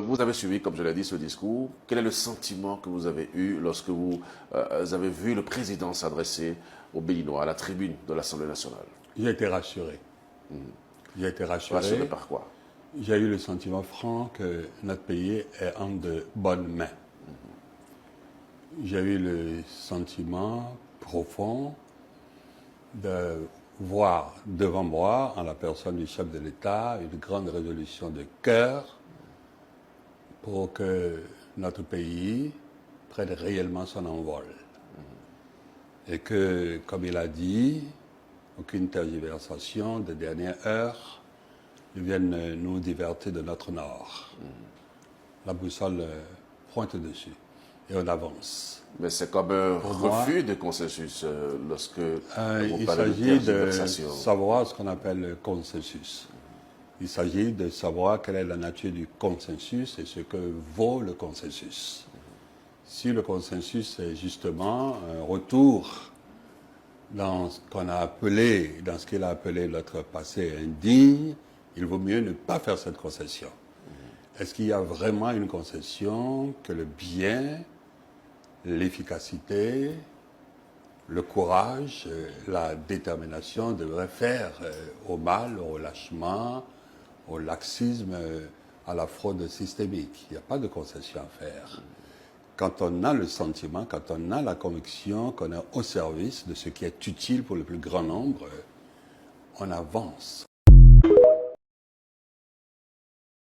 Vous avez suivi, comme je l'ai dit, ce discours. Quel est le sentiment que vous avez eu lorsque vous avez vu le président s'adresser aux Béninois à la tribune de l'Assemblée nationale? J'ai été rassuré. J'ai été Rassuré rassuré. par quoi? J'ai eu le sentiment franc que notre pays est en de bonnes mains. J'ai eu le sentiment profond de voir devant moi, en la personne du chef de l'État, une grande résolution de cœur pour que notre pays prenne réellement son envol. Et que, comme il a dit, aucune tergiversation de dernière heure ne vienne nous divertir de notre nord. La boussole pointe dessus et on avance. Mais c'est comme un Pour refus moi, de consensus lorsque vous il parlez de s'agit de tergiversation. savoir ce qu'on appelle le consensus. Il s'agit de savoir quelle est la nature du consensus et ce que vaut le consensus. Si le consensus est justement un retour dans ce qu'on a appelé, dans ce qu'il a appelé notre passé indigne, il vaut mieux ne pas faire cette concession. Est-ce qu'il y a vraiment une concession que le bien, l'efficacité, le courage, la détermination devraient faire au mal, au relâchement, au laxisme, à la fraude systémique? Il n'y a pas de concession à faire. Quand on a le sentiment, quand on a la conviction qu'on est au service de ce qui est utile pour le plus grand nombre, on avance,